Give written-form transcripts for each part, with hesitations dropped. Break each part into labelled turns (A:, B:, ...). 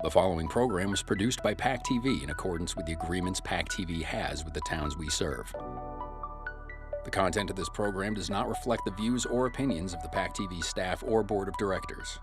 A: The following program was produced by PAC TV in accordance with the agreements PAC TV has with the towns we serve. The content of this program does not reflect the views or opinions of the PAC TV staff or board of directors.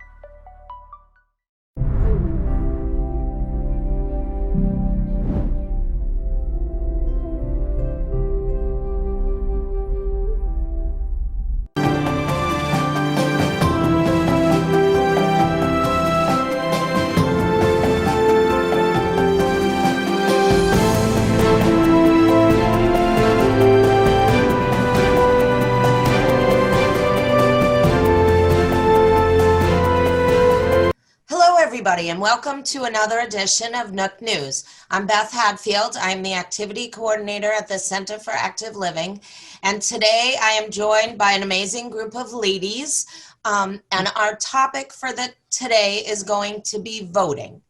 B: And welcome to another edition of Nook News. I'm Beth Hadfield. I'm the activity coordinator at the Center for Active Living. And today I am joined by an amazing group of ladies. And our topic for today is going to be voting.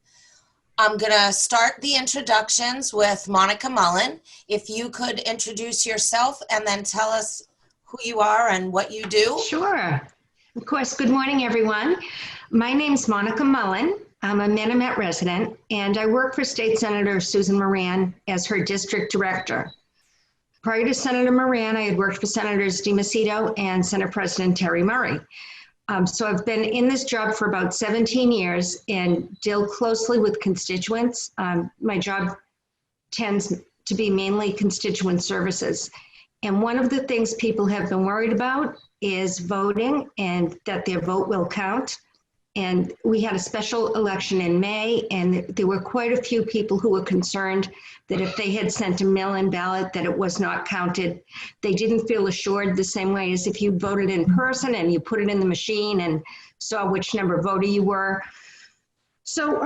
B: I'm going to start the introductions with Monica Mullin. If you could introduce yourself and then tell us who you are and what you do.
C: Sure. Of course. Good morning, everyone. My name's Monica Mullin. I'm a Menomet resident, and I work for State Senator Susan Moran as her district director. Prior to Senator Moran, I had worked for Senators DiMacedo and Senate President Terry Murray. So I've been in this job for about 17 years and deal closely with constituents. My job tends to be mainly constituent services. And one of the things people have been worried about is voting and that their vote will count. And we had a special election in May, and there were quite a few people who were concerned that if they had sent a mail-in ballot that it was not counted. They didn't feel assured the same way as if you voted in person and you put it in the machine and saw which number voter you were. So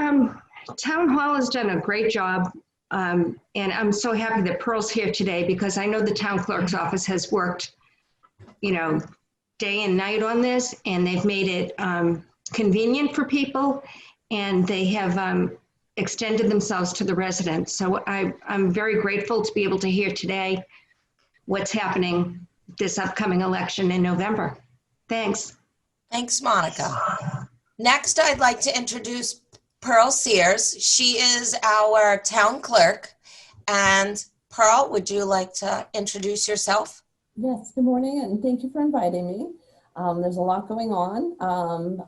C: Town Hall has done a great job, and I'm so happy that Pearl's here today because I know the town clerk's office has worked, day and night on this, and they've made it convenient for people, and they have extended themselves to the residents. So I'm very grateful to be able to hear today what's happening this upcoming election in November. Thanks.
B: Thanks, Monica. Next, I'd like to introduce Pearl Sears. She is our town clerk. And Pearl, would you like to introduce yourself?
D: Yes, good morning, and thank you for inviting me. There's a lot going on.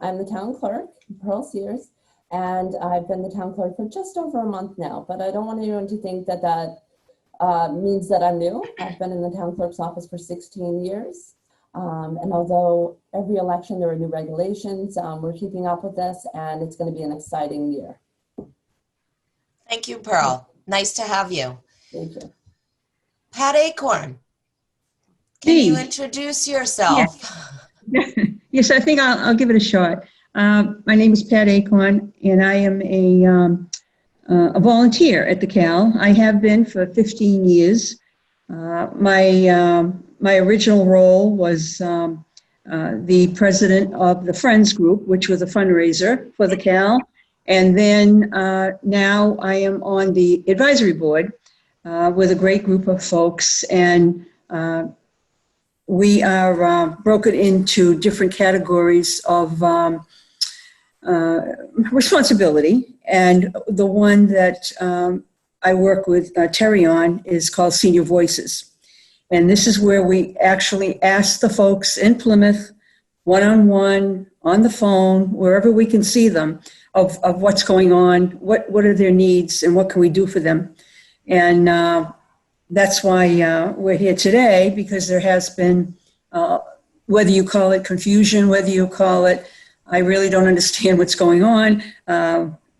D: I'm the town clerk, Pearl Sears, and I've been the town clerk for just over a month now, but I don't want anyone to think that means that I'm new. I've been in the town clerk's office for 16 years. And although every election there are new regulations, we're keeping up with this, and it's going to be an exciting year.
B: Thank you, Pearl. Nice to have you.
D: Thank you.
B: Pat Achorn, can you introduce yourself?
E: Yes, I think I'll give it a shot. My name is Pat Achorn, and I am a volunteer at the CAL. I have been for 15 years. My original role was the president of the Friends Group, which was a fundraiser for the CAL. And then now I am on the advisory board with a great group of folks, and we are broken into different categories of responsibility. And the one that I work with Terry on is called Senior Voices. And this is where we actually ask the folks in Plymouth, one-on-one, on the phone, wherever we can see them, of what's going on, what are their needs, and what can we do for them. And that's why we're here today, because there has been, whether you call it confusion, whether you call it, I really don't understand what's going on,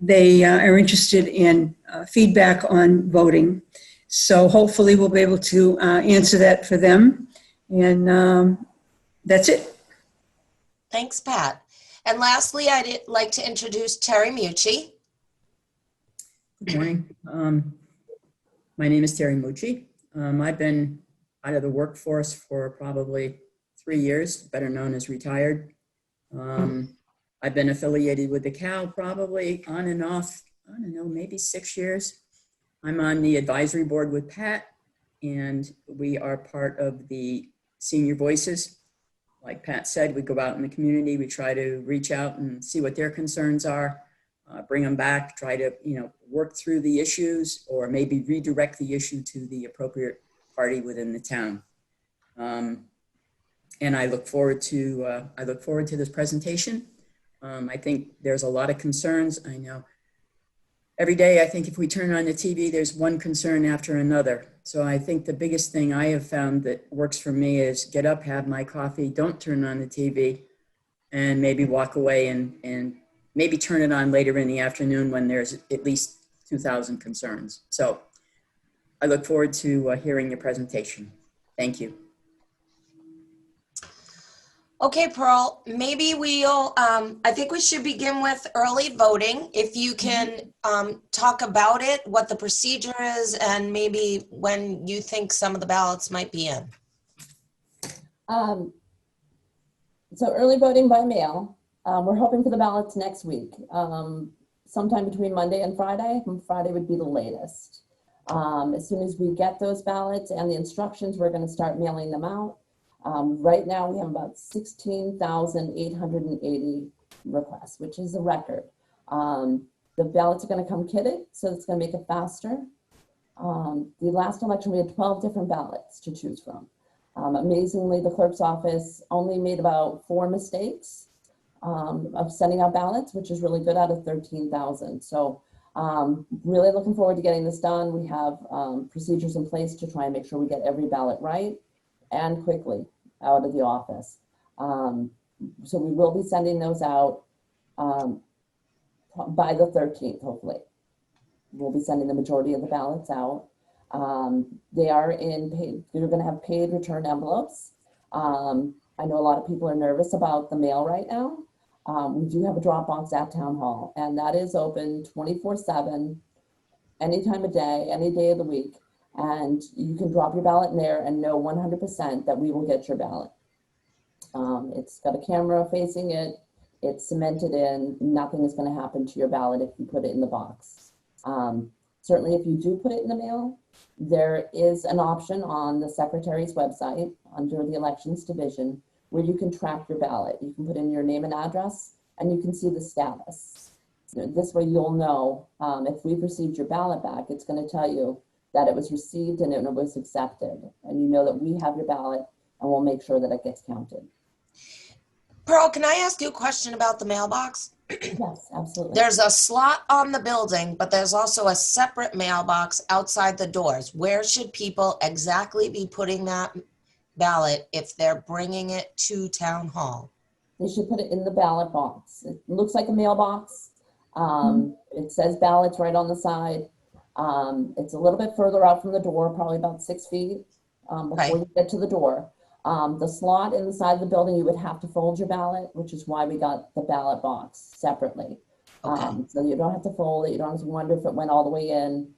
E: they are interested in feedback on voting. So hopefully we'll be able to answer that for them. And that's it.
B: Thanks, Pat. And lastly, I'd like to introduce Terry Mucci.
F: Good morning. My name is Terry Mucci. I've been out of the workforce for probably 3 years, better known as retired. I've been affiliated with the CAL probably on and off, I don't know, maybe 6 years. I'm on the advisory board with Pat, and we are part of the Senior Voices. Like Pat said, we go out in the community, we try to reach out and see what their concerns are. bring them back, try to, work through the issues, or maybe redirect the issue to the appropriate party within the town. And I look forward to this presentation. I think there's a lot of concerns. I know every day, I think if we turn on the TV, there's one concern after another. So I think the biggest thing I have found that works for me is get up, have my coffee, don't turn on the TV, and maybe walk away and maybe turn it on later in the afternoon when there's at least 2,000 concerns. So I look forward to hearing your presentation. Thank you.
B: Okay, Pearl, maybe I think we should begin with early voting. If you can talk about it, what the procedure is, and maybe when you think some of the ballots might be in.
D: So early voting by mail, we're hoping for the ballots next week, sometime between Monday and Friday. Friday would be the latest. As soon as we get those ballots and the instructions, we're going to start mailing them out. Right now we have about 16,880 requests, which is a record. The ballots are going to come kitted, so it's going to make it faster. The last election, we had 12 different ballots to choose from. Amazingly, the clerk's office only made about 4 mistakes of sending out ballots, which is really good out of 13,000. So really looking forward to getting this done. We have procedures in place to try and make sure we get every ballot right and quickly out of the office. So we will be sending those out by the 13th, hopefully. We'll be sending the majority of the ballots out. They are in paid, you're going to have paid return envelopes. I know a lot of people are nervous about the mail right now. We do have a drop box at Town Hall, and that is open 24/7, any time of day, any day of the week. And you can drop your ballot in there and know 100% that we will get your ballot. It's got a camera facing it. It's cemented in. Nothing is going to happen to your ballot if you put it in the box. Certainly, if you do put it in the mail, there is an option on the Secretary's website under the Elections Division where you can track your ballot. You can put in your name and address, and you can see the status. This way you'll know if we've received your ballot back, it's going to tell you that it was received and it was accepted. And you know that we have your ballot, and we'll make sure that it gets counted.
B: Pearl, can I ask you a question about the mailbox?
D: Yes, absolutely.
B: There's a slot on the building, but there's also a separate mailbox outside the doors. Where should people exactly be putting that ballot if they're bringing it to Town Hall?
D: They should put it in the ballot box. It looks like a mailbox. It says ballots right on the side. It's a little bit further out from the door, probably about 6 feet before you get to the door. The slot in the side of the building, you would have to fold your ballot, which is why we got the ballot box separately. So you don't have to fold it. You don't have to wonder if it went all the way in.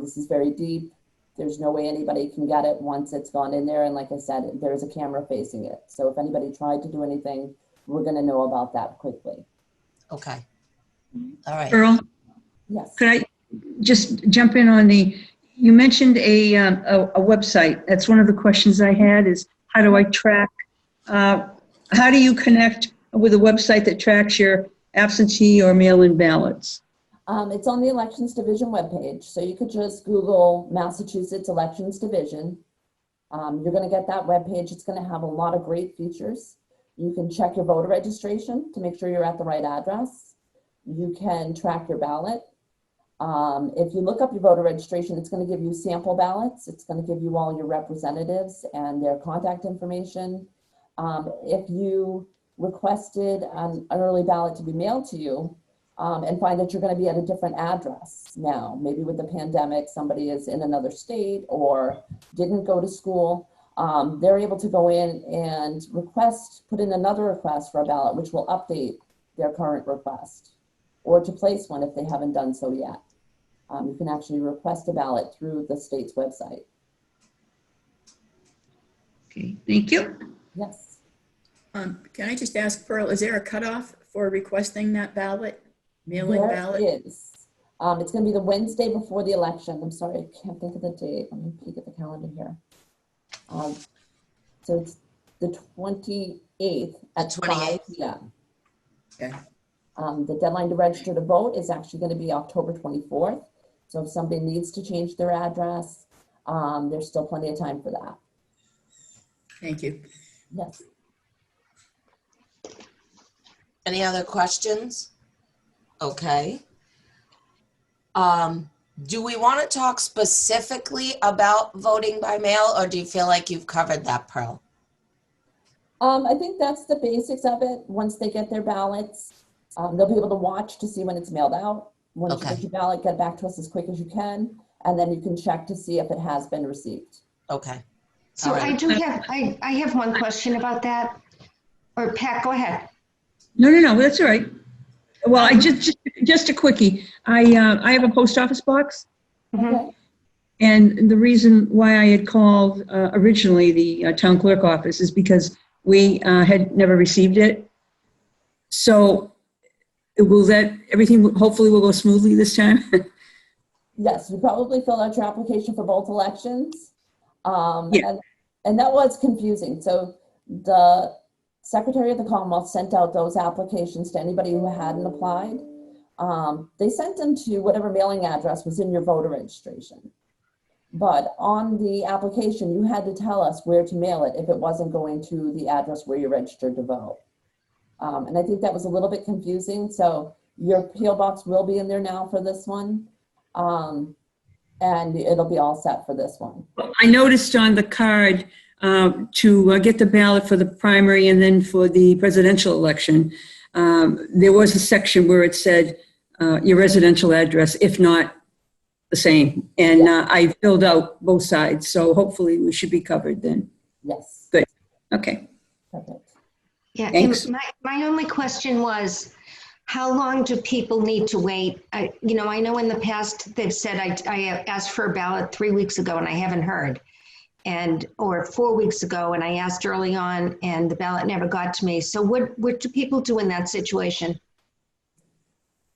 D: This is very deep. There's no way anybody can get it once it's gone in there. And like I said, there's a camera facing it. So if anybody tried to do anything, we're going to know about that quickly.
B: Okay. All right.
E: Earl,
D: Yes.
E: could I just jump in on you mentioned a website. That's one of the questions I had is, how do I track, how do you connect with a website that tracks your absentee or mail-in ballots?
D: It's on the Elections Division webpage. So you could just Google Massachusetts Elections Division. You're going to get that webpage. It's going to have a lot of great features. You can check your voter registration to make sure you're at the right address. You can track your ballot. If you look up your voter registration, it's going to give you sample ballots. It's going to give you all your representatives and their contact information. If you requested an early ballot to be mailed to you and find that you're going to be at a different address now, maybe with the pandemic, somebody is in another state or didn't go to school, they're able to go in and put in another request for a ballot, which will update their current request, or to place one if they haven't done so yet. You can actually request a ballot through the state's website.
E: Okay, thank you.
D: Yes.
F: Can I just ask, Pearl, is there a cutoff for requesting that ballot, mail-in ballot?
D: There is. It's going to be the Wednesday before the election. I'm sorry, I can't think of the date. Let me peek at the calendar here. So it's the 28th at 5 p.m.
F: Okay.
D: The deadline to register to vote is actually going to be October 24th. So if somebody needs to change their address, there's still plenty of time for that.
F: Thank you.
D: Yes.
B: Any other questions? Okay. Do we want to talk specifically about voting by mail, or do you feel like you've covered that, Pearl?
D: I think that's the basics of it. Once they get their ballots, they'll be able to watch to see when it's mailed out. Once you
B: Okay.
D: get your ballot, get back to us as quick as you can, and then you can check to see if it has been received.
B: Okay.
C: So
B: All right.
C: I have one question about that. Or Pat, go ahead.
E: No, that's all right. Well, I just a quickie. I have a post office box,
C: Mhm.
D: Okay.
E: and the reason why I had called originally the town clerk office is because we had never received it. So everything hopefully will go smoothly this time?
D: Yes, you probably filled out your application for both elections.
E: Yeah.
D: And that was confusing. So the Secretary of the Commonwealth sent out those applications to anybody who hadn't applied. They sent them to whatever mailing address was in your voter registration. But on the application, you had to tell us where to mail it if it wasn't going to the address where you're registered to vote. And I think that was a little bit confusing. So your PO box will be in there now for this one. And it'll be all set for this one.
E: I noticed on the card to get the ballot for the primary and then for the presidential election, there was a section where it said your residential address, if not the same. And I filled out both sides, so hopefully we should be covered then.
D: Yes.
E: Good. Okay.
D: Perfect.
C: Yeah,
E: Thanks.
C: and my only question was, how long do people need to wait? I know in the past they've said I asked for a ballot 3 weeks ago and I haven't heard. Or 4 weeks ago and I asked early on and the ballot never got to me. So what do people do in that situation?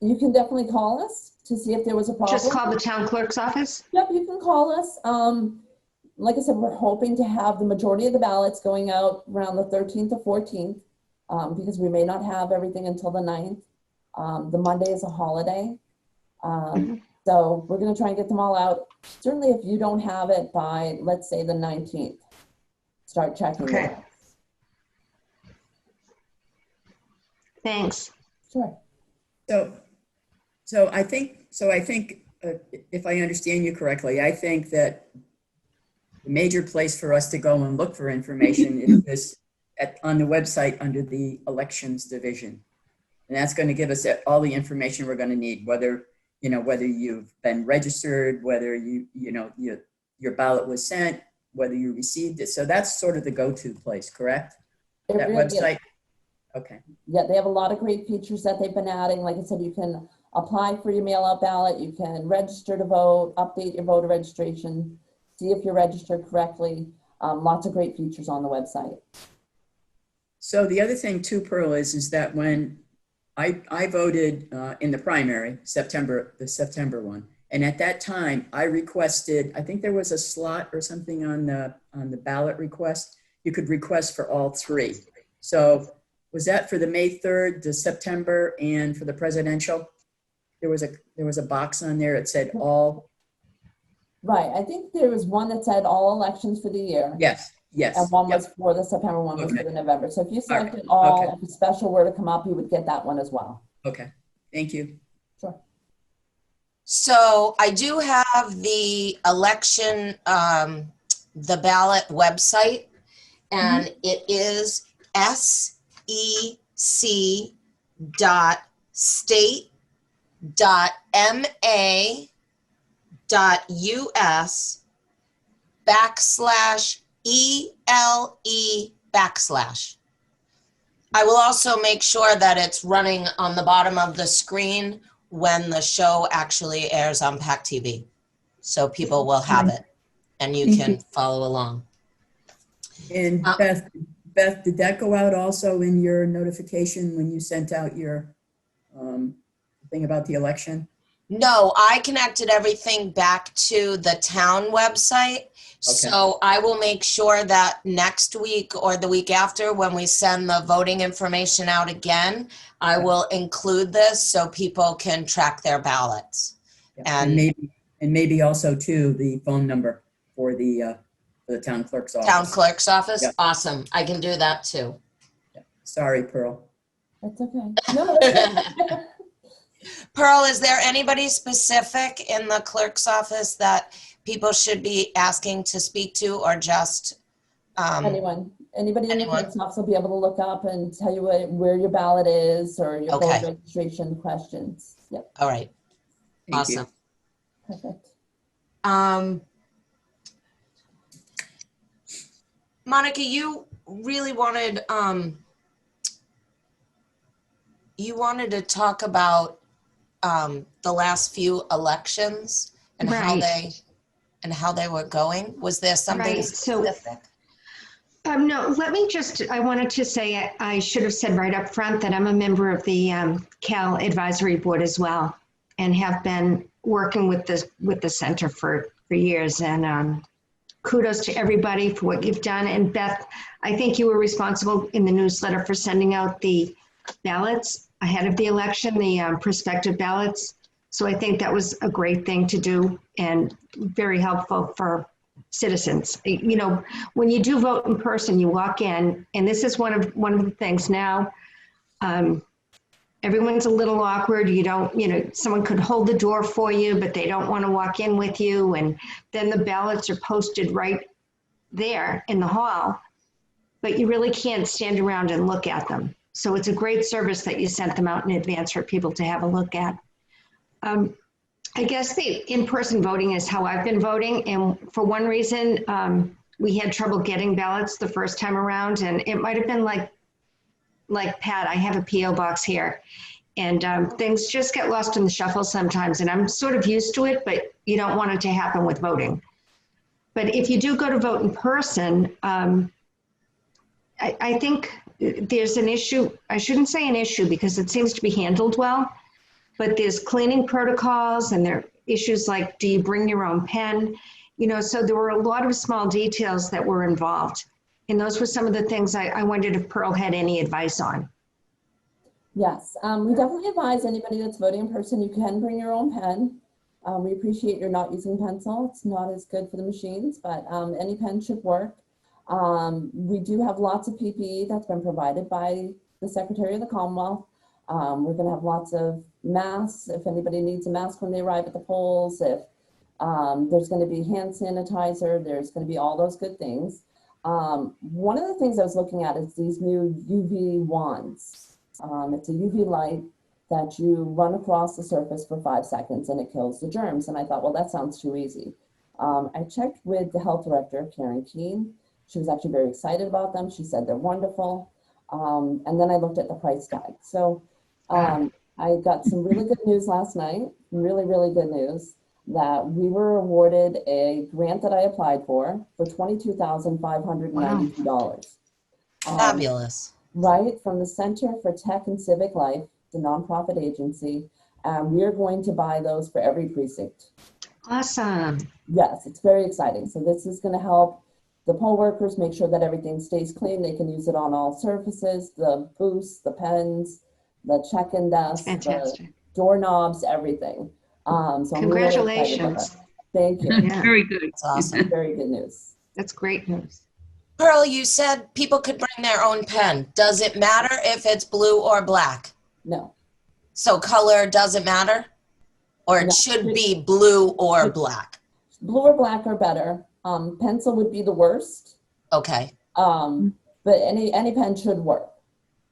D: You can definitely call us to see if there was a problem.
C: Just call the town clerk's office?
D: Yep, you can call us. Like I said, we're hoping to have the majority of the ballots going out around the 13th or 14th because we may not have everything until the 9th. The Monday is a holiday. So we're going to try and get them all out. Certainly if you don't have it by, let's say, the 19th, start checking.
C: Okay.
D: it.
C: Thanks.
D: Sure.
F: So I think if I understand you correctly, I think that the major place for us to go and look for information is this on the website under the elections division. And that's going to give us all the information we're going to need, whether you've been registered, whether your ballot was sent, whether you received it. So that's sort of the go-to place, correct?
D: It
F: That
D: really
F: website?
D: is.
F: Okay.
D: Yeah, they have a lot of great features that they've been adding. Like I said, you can apply for your mail-out ballot, you can register to vote, update your voter registration, see if you're registered correctly. Lots of great features on the website.
F: So the other thing too, Pearl, is that when I voted in the primary, the September one, and at that time I requested, I think there was a slot or something on the ballot request. You could request for all three. So was that for the May 3rd, the September, and for the presidential? There was a box on there. It said all.
D: Right. I think there was one that said all elections for the year.
F: Yes.
D: And one was for the September, one was for the November. So if you selected
F: right.
D: all,
F: Okay.
D: if a special were to come up, you would get that one as well.
F: Okay. Thank you.
D: Sure.
B: So I do have the election, the ballot website, and it is sec.state.ma/ELE/. I will also make sure that it's running on the bottom of the screen when the show actually airs on PAC TV. So people will have it and you
E: Thank
B: can
E: you.
B: follow along.
F: And Beth, did that go out also in your notification when you sent out your thing about the election?
B: No, I connected everything back to the town website. So I will make sure that next week or the week after, when we send the voting information out again, I will include this so people can track their ballots.
F: Yeah. And maybe also too, the phone number for the town clerk's office.
B: Town clerk's office?
F: Yeah.
B: Awesome. I can do that too.
F: Yeah. Sorry, Pearl.
D: That's okay. No, that's okay.
B: Pearl, is there anybody specific in the clerk's office that people should be asking to speak to, or just
D: Anyone. Anybody in the
B: anyone?
D: clerk's office will be able to look up and tell you where your ballot is or your
B: Okay.
D: voter registration questions. Yep,
B: All right.
F: Thank you.
B: Awesome.
D: perfect.
B: Monica, you really wanted to talk about the last few elections and
C: Right.
B: how they were going. Was there something
C: Right, so-
B: specific?
C: No, I wanted to say, I should have said right up front that I'm a member of the CAL Advisory Board as well, and have been working with the center for years. And kudos to everybody for what you've done. And Beth, I think you were responsible in the newsletter for sending out the ballots ahead of the election, the prospective ballots. So I think that was a great thing to do and very helpful for citizens. You know, when you do vote in person, you walk in, and this is one of the things now. Everyone's a little awkward. Someone could hold the door for you, but they don't want to walk in with you. And then the ballots are posted right there in the hall, but you really can't stand around and look at them. So it's a great service that you sent them out in advance for people to have a look at. I guess the in-person voting is how I've been voting. And for one reason, we had trouble getting ballots the first time around. And it might have been like Pat, I have a P.O. box here. And things just get lost in the shuffle sometimes. And I'm sort of used to it, but you don't want it to happen with voting. But if you do go to vote in person, I think there's an issue. I shouldn't say an issue because it seems to be handled well. But there's cleaning protocols, and there are issues like, do you bring your own pen? So there were a lot of small details that were involved. And those were some of the things I wondered if Pearl had any advice on.
D: Yes, we definitely advise anybody that's voting in person, you can bring your own pen. We appreciate you're not using pencil. It's not as good for the machines, but any pen should work. We do have lots of PPE that's been provided by the Secretary of the Commonwealth. We're going to have lots of masks if anybody needs a mask when they arrive at the polls. If there's going to be hand sanitizer, there's going to be all those good things. One of the things I was looking at is these new UV wands. It's a UV light that you run across the surface for 5 seconds and it kills the germs. And I thought, well, that sounds too easy. I checked with the health director, Karen Keene. She was actually very excited about them. She said they're wonderful. And then I looked at the price tag. So I got some really good news last night, really, really good news, that we were awarded a grant that I applied for $22,592.
C: Wow.
B: Fabulous.
D: Right, from the Center for Tech and Civic Life, the nonprofit agency. We are going to buy those for every precinct.
C: Awesome.
D: Yes, it's very exciting. So this is going to help the poll workers make sure that everything stays clean. They can use it on all surfaces, the booths, the pens, the check-in desks,
C: Fantastic.
D: the doorknobs, everything. So
C: Congratulations.
D: I'm really excited about that. Thank you.
C: Yeah,
G: Very good.
B: That's awesome.
D: Very good news.
C: that's great news.
B: Pearl, you said people could bring their own pen. Does it matter if it's blue or black?
D: No,
B: So color doesn't matter? Or it
D: No.
B: should be blue or black?
D: blue or black are better. Pencil would be the worst.
B: Okay,
D: But any pen should work.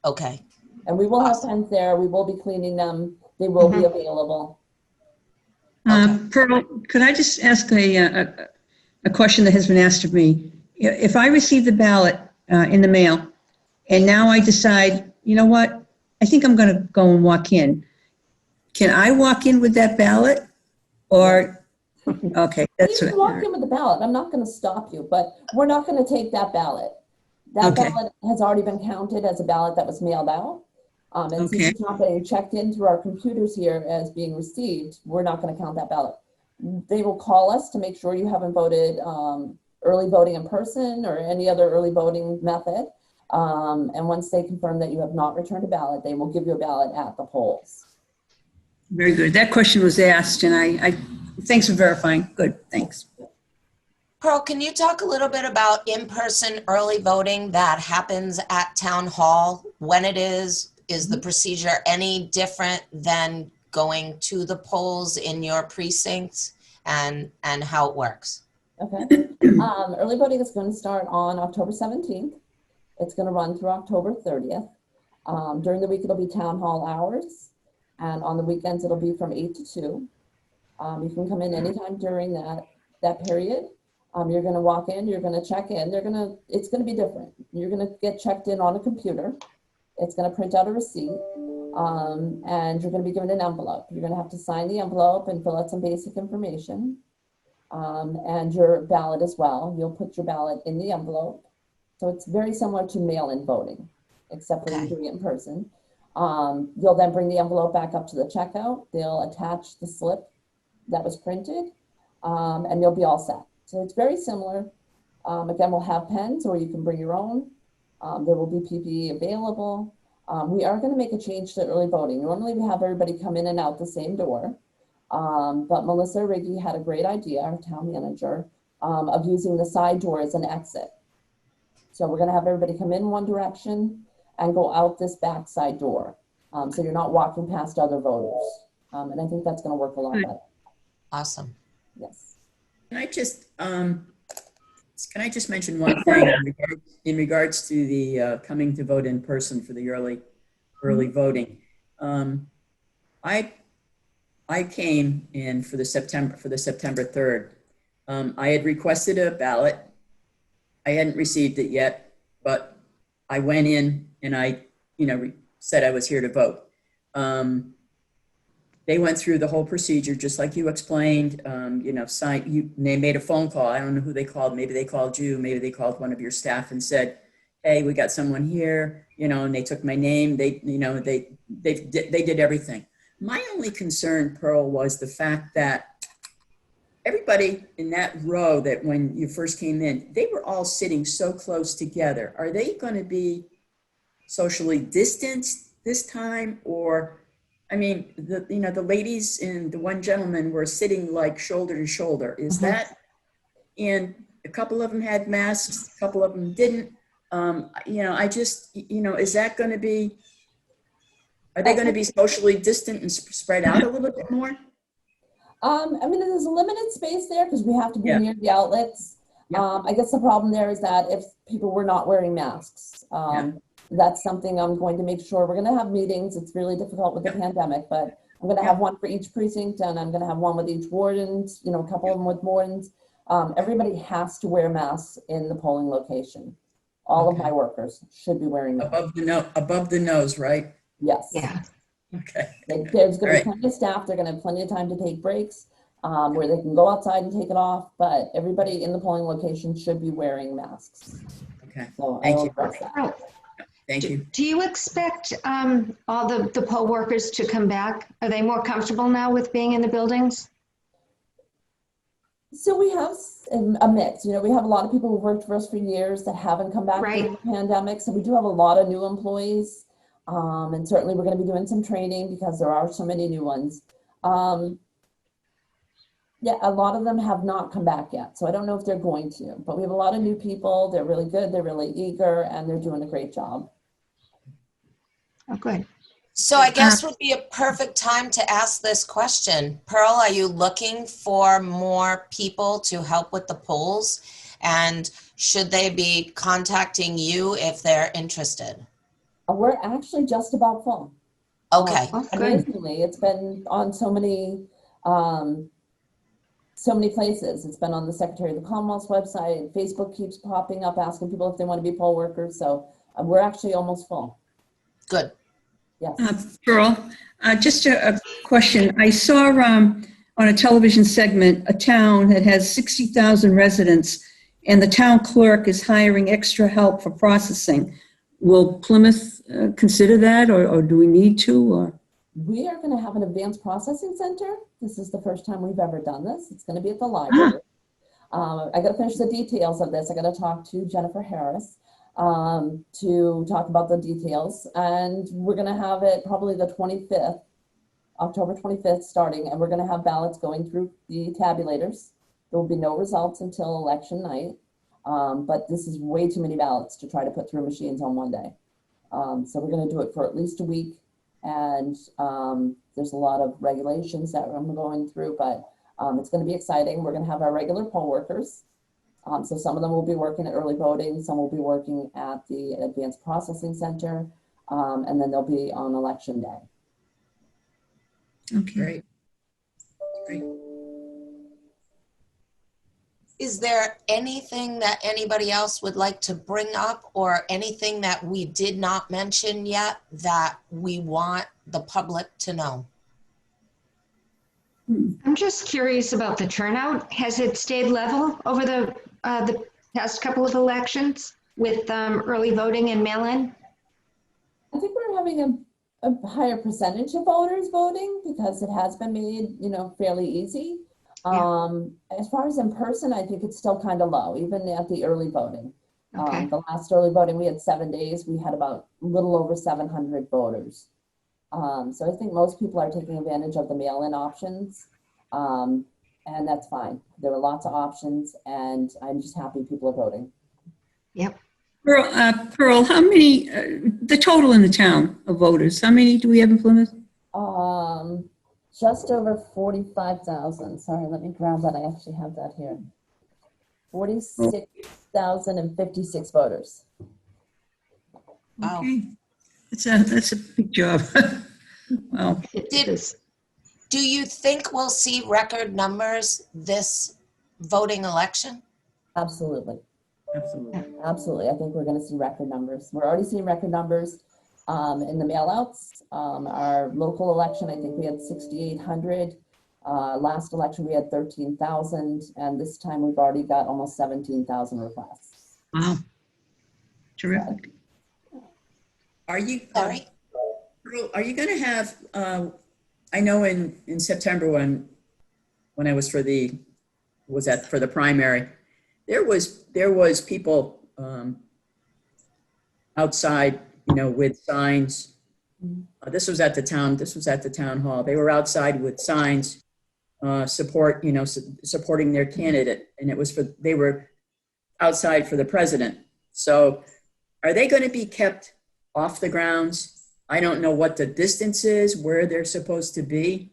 B: okay.
D: And we will have pens there. We will be cleaning them. They will be available.
E: Pearl, could I just ask a question that has been asked of me? If I receive the ballot in the mail, and now I decide, you know what, I think I'm going to go and walk in. Can I walk in with that ballot? Or, okay, that's
D: You
E: what
D: can walk in with the ballot. I'm not going to stop you, but we're not going to take that ballot. That
E: Okay.
D: ballot has already been counted as a ballot that was mailed out. And since it's not being checked in through our computers here as being received, we're not going to count that ballot. They will call us to make sure you haven't voted early voting in person or any other early voting method. And once they confirm that you have not returned a ballot, they will give you a ballot at the polls.
E: Very good. That question was asked, and I thanks for verifying. Good, thanks.
B: Pearl, can you talk a little bit about in-person early voting that happens at Town Hall? When it is the procedure any different than going to the polls in your precincts, and how it works?
D: Okay. Early voting is going to start on October 17th. It's going to run through October 30th. During the week, it'll be town hall hours. And on the weekends, it'll be from 8 to 2. You can come in anytime during that period. You're going to walk in, you're going to check in. It's going to be different. You're going to get checked in on a computer. It's going to print out a receipt. And you're going to be given an envelope. You're going to have to sign the envelope and fill out some basic information. And your ballot as well. You'll put your ballot in the envelope. So it's very similar to mail-in voting, except for you doing it in person. You'll then bring the envelope back up to the checkout. They'll attach the slip that was printed, and you'll be all set. So it's very similar. Again, we'll have pens, or you can bring your own. There will be PPE available. We are going to make a change to early voting. Normally we have everybody come in and out the same door. But Melissa Riggi had a great idea, our town manager, of using the side door as an exit. So we're going to have everybody come in one direction and go out this back side door. So you're not walking past other voters. And I think that's going to work a lot better.
B: Awesome.
D: Yes.
F: Can I just mention one thing in regards to the coming to vote in person for the early voting? I came in for the September 3rd. I had requested a ballot. I hadn't received it yet, but I went in and I, said I was here to vote. They went through the whole procedure, just like you explained. They made a phone call. I don't know who they called. Maybe they called you. Maybe they called one of your staff and said, "Hey, we got someone here." And they took my name. They did everything. My only concern, Pearl, was the fact that everybody in that row that when you first came in, they were all sitting so close together. Are they going to be socially distanced this time? Or, the ladies and the one gentleman were sitting like shoulder to shoulder. Is that, and a couple of them had masks, a couple of them didn't. Is that going to be, are they going to be socially distant and spread out a little bit more?
D: There's a limited space there because we have to be near the outlets. I guess the problem there is that if people were not wearing masks, that's something I'm going to make sure. We're going to have meetings. It's really difficult with the pandemic, but I'm going to have one for each precinct, and I'm going to have one with each warden, a couple of them with wardens. Everybody has to wear masks in the polling location. All of my workers should be wearing masks.
F: Above the nose, right?
D: Yes.
C: Yeah.
F: Okay.
D: There's going to be plenty of staff. They're going to have plenty of time to take breaks where they can go outside and take it off. But everybody in the polling location should be wearing masks.
F: Okay.
D: So
F: Thank you.
C: Thank
F: you.
C: Do you expect all the poll workers to come back? Are they more comfortable now with being in the buildings?
D: So we have a mix. We have a lot of people who've worked for us for years that haven't come back during the pandemic. So we do have a lot of new employees. And certainly we're going to be doing some training because there are so many new ones. A lot of them have not come back yet. So I don't know if they're going to, but we have a lot of new people. They're really good. They're really eager, and they're doing a great job.
C: Oh, good.
B: So I guess would be a perfect time to ask this question. Pearl, are you looking for more people to help with the polls? And should they be contacting you if they're interested?
D: We're actually just about full.
B: Okay.
D: Amazingly, it's been on so many places. It's been on the Secretary of the Commonwealth's website. Facebook keeps popping up asking people if they want to be poll workers. So we're actually almost full.
B: Good.
D: Yes.
E: Pearl, just a question. I saw on a television segment a town that has 60,000 residents, and the town clerk is hiring extra help for processing. Will Plymouth consider that, or do we need to? Or?
D: We are going to have an advanced processing center. This is the first time we've ever done this. It's going to be at the library. I got to finish the details of this. I got to talk to Jennifer Harris to talk about the details. And we're going to have it probably the 25th, October 25th starting, and we're going to have ballots going through the tabulators. There will be no results until election night. But this is way too many ballots to try to put through machines on one day. So we're going to do it for at least a week. And there's a lot of regulations that I'm going through, but it's going to be exciting. We're going to have our regular poll workers. So some of them will be working at early voting. Some will be working at the advanced processing center. And then they'll be on election day.
E: Okay.
F: Great. Great.
B: Is there anything that anybody else would like to bring up, or anything that we did not mention yet that we want the public to know?
C: I'm just curious about the turnout. Has it stayed level over the past couple of elections with early voting and mail-in?
D: I think we're having a higher percentage of voters voting because it has been made, fairly easy. As far as in person, I think it's still kind of low, even at the early voting.
C: Okay.
D: The last early voting, we had 7 days. We had about a little over 700 voters. So I think most people are taking advantage of the mail-in options, and that's fine. There are lots of options, and I'm just happy people are voting.
C: Yep.
E: Pearl, how many, the total in the town of voters, how many do we have in Plymouth?
D: Just over 45,000. Sorry, let me grab that. I actually have that here. 46,056 voters.
B: Wow.
E: Okay. That's a big job. Wow.
B: Do you think we'll see record numbers this voting election?
D: Absolutely.
F: Absolutely.
D: Absolutely. I think we're going to see record numbers. We're already seeing record numbers in the mail-outs. Our local election, I think we had 6,800. Last election, we had 13,000. And this time we've already got almost 17,000 requests.
E: Wow. Terrific.
F: Are you,
B: Sorry?
F: are you going to have, I know in September when I was for the primary, there was people outside, with signs. This was at the town hall. They were outside with signs, supporting their candidate. And they were outside for the president. So are they going to be kept off the grounds? I don't know what the distance is, where they're supposed to be,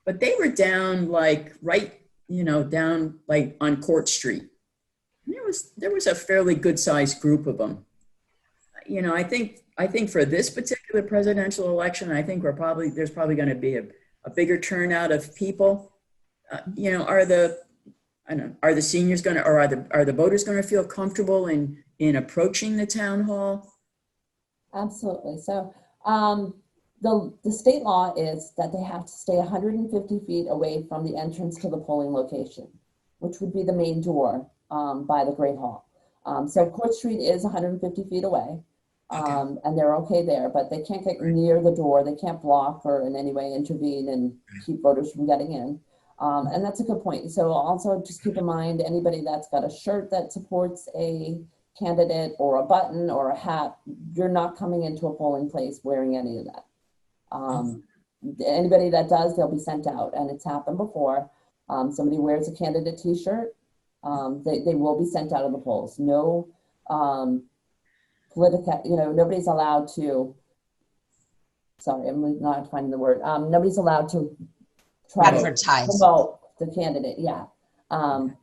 F: but they were down like down like on Court Street. And there was a fairly good sized group of them. I think for this particular presidential election, I think there's probably going to be a bigger turnout of people. Are the seniors going to, or are the voters going to feel comfortable in approaching the town hall?
D: Absolutely. So the state law is that they have to stay 150 feet away from the entrance to the polling location, which would be the main door by the Great Hall. So Court Street is 150 feet away, and they're okay there, but they can't get near the door. They can't block or in any way intervene and keep voters from getting in. And that's a good point. So also just keep in mind, anybody that's got a shirt that supports a candidate or a button or a hat, you're not coming into a polling place wearing any of that. Anybody that does, they'll be sent out, and it's happened before. Somebody wears a candidate t-shirt, they will be sent out of the polls. No nobody's allowed to, sorry, I'm not finding the word. Nobody's allowed to try
B: Advertise.
D: to promote the candidate,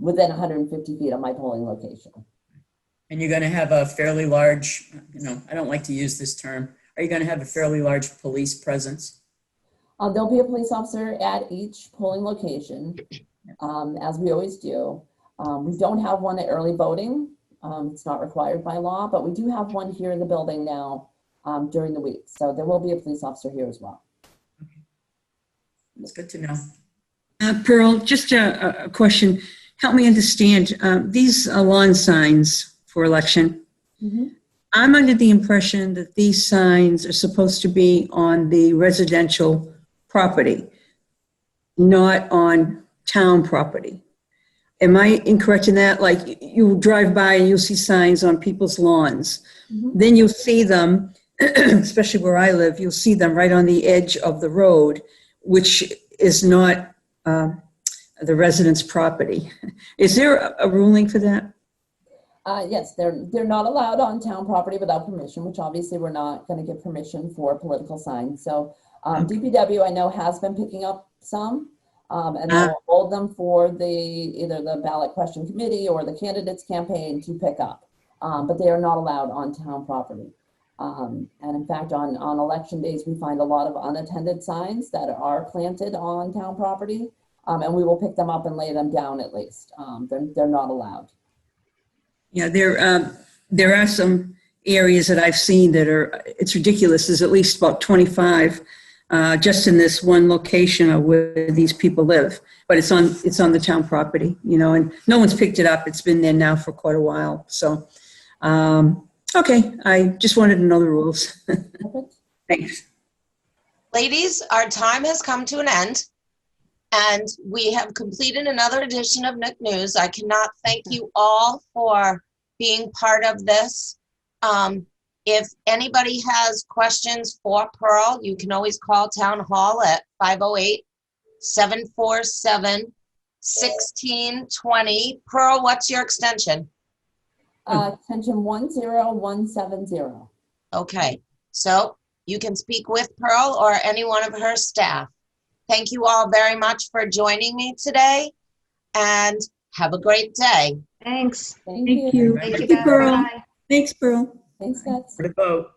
D: within 150 feet of my polling location.
F: And you're going to have a fairly large, I don't like to use this term. Are you going to have a fairly large police presence?
D: There'll be a police officer at each polling location, as we always do. We don't have one at early voting. It's not required by law, but we do have one here in the building now during the week. So there will be a police officer here as well.
F: Okay. That's good to know.
E: Pearl, just a question. Help me understand. These lawn signs for election, I'm under the impression that these signs are supposed to be on the residential property, not on town property. Am I incorrect in that? Like, you drive by and you'll see signs on people's lawns. Then you'll see them, especially where I live, you'll see them right on the edge of the road, which is not the resident's property. Is there a ruling for that?
D: Yes, they're not allowed on town property without permission, which obviously we're not going to give permission for political signs. So DPW, I know, has been picking up some, and they'll hold them for either the ballot question committee or the candidates campaign to pick up. But they are not allowed on town property. And in fact, on election days, we find a lot of unattended signs that are planted on town property, and we will pick them up and lay them down at least. They're not allowed.
E: Yeah, there are some areas that I've seen that are, it's ridiculous. There's at least about 25 just in this one location of where these people live, but it's on the town property, you know, and no one's picked it up. It's been there now for quite a while. So, okay, I just wanted to know the rules. Thanks.
B: Ladies, our time has come to an end, and we have completed another edition of Nook News. I cannot thank you all for being part of this. If anybody has questions for Pearl, you can always call Town Hall at 508-747-1620. Pearl, what's your extension?
D: Extension 10170.
B: Okay, so you can speak with Pearl or any one of her staff. Thank you all very much for joining me today, and have a great day.
C: Thanks.
D: Thank
E: Thank
D: you.
E: you.
C: Thank you,
E: Thank you,
C: Beth.
E: Pearl.
C: Bye.
E: Thanks, Pearl.
D: Thanks, Beth.
F: For the vote.